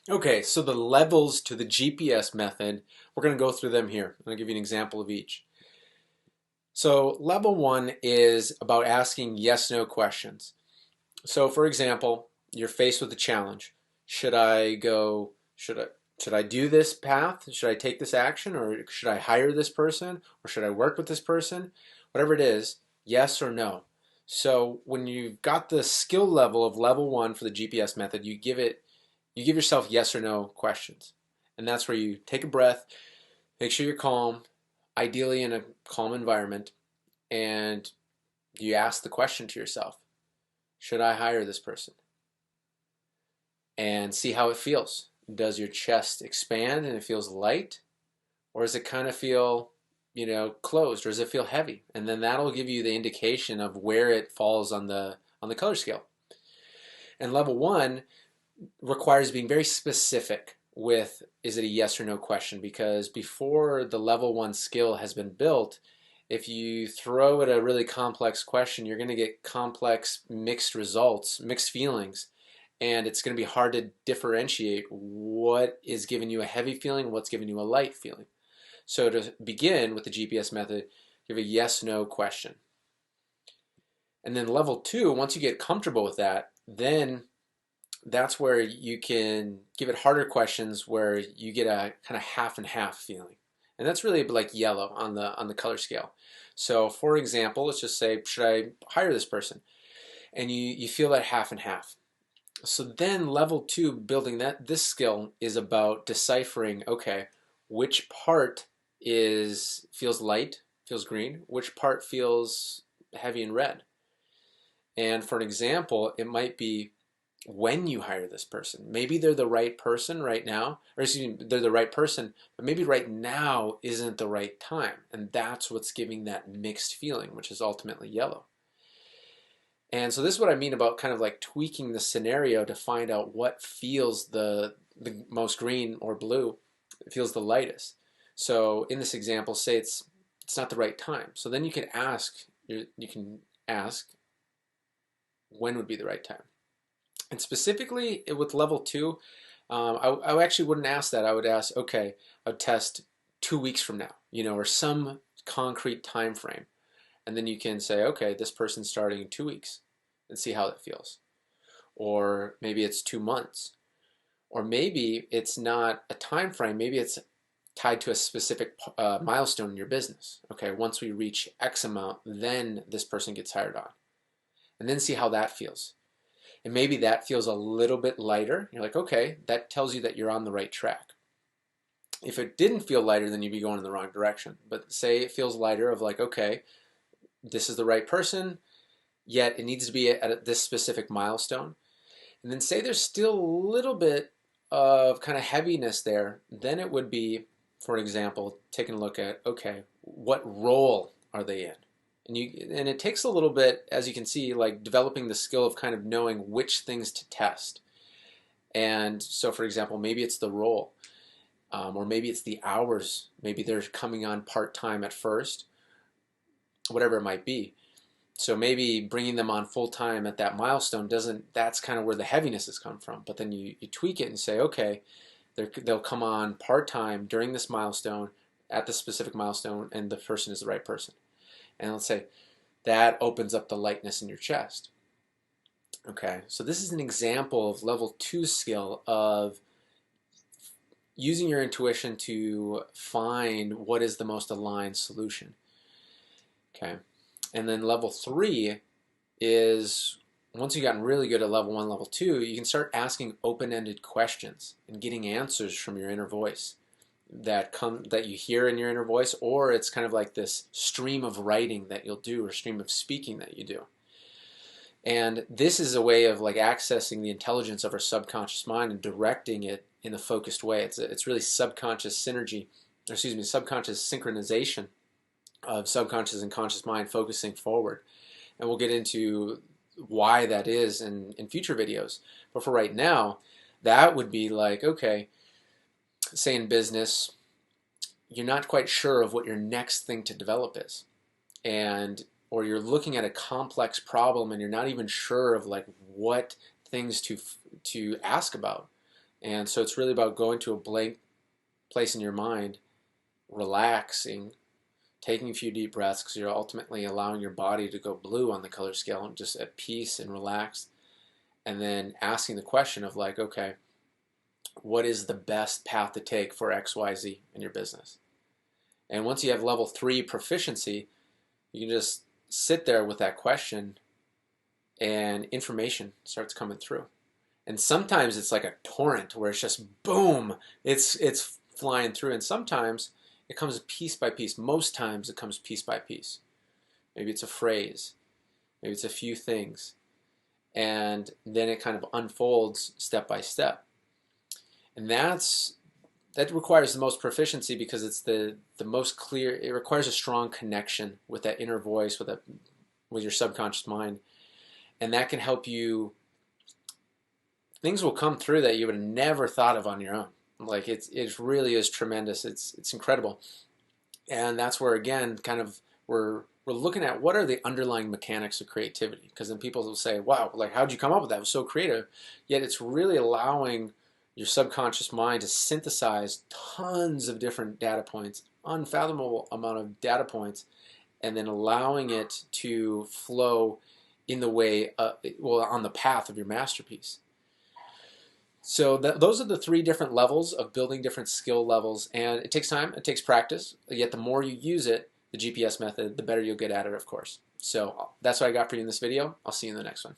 Okay, so the levels to the GPS method, we're going to go through them here. I'm going to give you an example of each. So level one is about asking yes/no questions. So for example, you're faced with a challenge. Should I go, should I do this path? Should I take this action? Or should I hire this person? Or should I work with this person? Whatever it is, yes or no. So when you've got the skill level of level one for the GPS method, you give yourself yes or no questions. And that's where you take a breath, make sure you're calm, ideally in a calm environment, and you ask the question to yourself, should I hire this person? And see how it feels. Does your chest expand and it feels light? Or does it kind of feel, closed? Or does it feel heavy? And then that'll give you the indication of where it falls on the color scale. And level one requires being very specific with, is it a yes or no question, because before the level one skill has been built, if you throw at a really complex question, you're going to get complex mixed results, mixed feelings, and it's going to be hard to differentiate what is giving you a heavy feeling, what's giving you a light feeling. So to begin with the GPS method, give a yes no question. And then level two, once you get comfortable with that, then that's where you can give it harder questions where you get a kind of half and half feeling. And that's really like yellow on the color scale. So for example, let's just say, should I hire this person? And you feel that half and half. So then level two, building this skill is about deciphering, okay, which part feels light, feels green, which part feels heavy and red. And for an example, it might be when you hire this person. Maybe they're the right person right now, or excuse me, they're the right person, but maybe right now isn't the right time. And that's what's giving that mixed feeling, which is ultimately yellow. And so this is what I mean about kind of like tweaking the scenario to find out what feels the most green or blue, it feels the lightest. So in this example, say it's not the right time. So then you can ask when would be the right time. And specifically with level two, I actually wouldn't ask that. I would ask, okay, I would test 2 weeks from now, or some concrete time frame. And then you can say, okay, this person's starting in 2 weeks and see how that feels. Or maybe it's 2 months. Or maybe it's not a time frame. Maybe it's tied to a specific milestone in your business. Okay, once we reach X amount, then this person gets hired on. And then see how that feels. And maybe that feels a little bit lighter. You're like, okay, that tells you that you're on the right track. If it didn't feel lighter, then you'd be going in the wrong direction. But say it feels lighter of like, okay, this is the right person, yet it needs to be at this specific milestone. And then say there's still a little bit of kind of heaviness there, then it would be, for example, taking a look at, okay, what role are they in? And it takes a little bit, as you can see, like developing the skill of kind of knowing which things to test. And so, for example, maybe it's the role, or maybe it's the hours. Maybe they're coming on part-time at first, whatever it might be. So maybe bringing them on full-time at that milestone that's kind of where the heaviness has come from. But then you tweak it and say, okay, they'll come on part-time during this milestone, at this specific milestone, and the person is the right person. And let's say that opens up the lightness in your chest. Okay, so this is an example of level two skill of using your intuition to find what is the most aligned solution. Okay, and then level three is, once you've gotten really good at level one, level two, you can start asking open-ended questions and getting answers from your inner voice that you hear in your inner voice, or it's kind of like this stream of writing that you'll do, or stream of speaking that you do. And this is a way of like accessing the intelligence of our subconscious mind and directing it in a focused way. It's really subconscious synergy, or excuse me, subconscious synchronization of subconscious and conscious mind focusing forward. And we'll get into why that is in future videos. But for right now, that would be like, okay, say in business, you're not quite sure of what your next thing to develop is. Or you're looking at a complex problem and you're not even sure of like what things to ask about. And so it's really about going to a blank place in your mind, relaxing, taking a few deep breaths, because you're ultimately allowing your body to go blue on the color scale and just at peace and relaxed. And then asking the question of like, okay, what is the best path to take for XYZ in your business? And once you have level 3 proficiency, you can just sit there with that question and information starts coming through. And sometimes it's like a torrent where it's just boom, it's flying through. And sometimes it comes piece by piece. Most times it comes piece by piece. Maybe it's a phrase, maybe it's a few things, and then it kind of unfolds step by step. And that requires the most proficiency because it's the most clear. It requires a strong connection with that inner voice, with your subconscious mind, and that can help you. Things will come through that you would have never thought of on your own. Like it really is tremendous. It's incredible, and that's where again, kind of we're looking at what are the underlying mechanics of creativity. Because then people will say, "Wow, like how'd you come up with that? It was so creative." Yet it's really allowing your subconscious mind to synthesize tons of different data points, unfathomable amount of data points, and then allowing it to flow in the way, on the path of your masterpiece. So those are the 3 different levels of building different skill levels, and it takes time, it takes practice, yet the more you use it, the GPS method, the better you'll get at it, of course. So that's what I got for you in this video. I'll see you in the next one.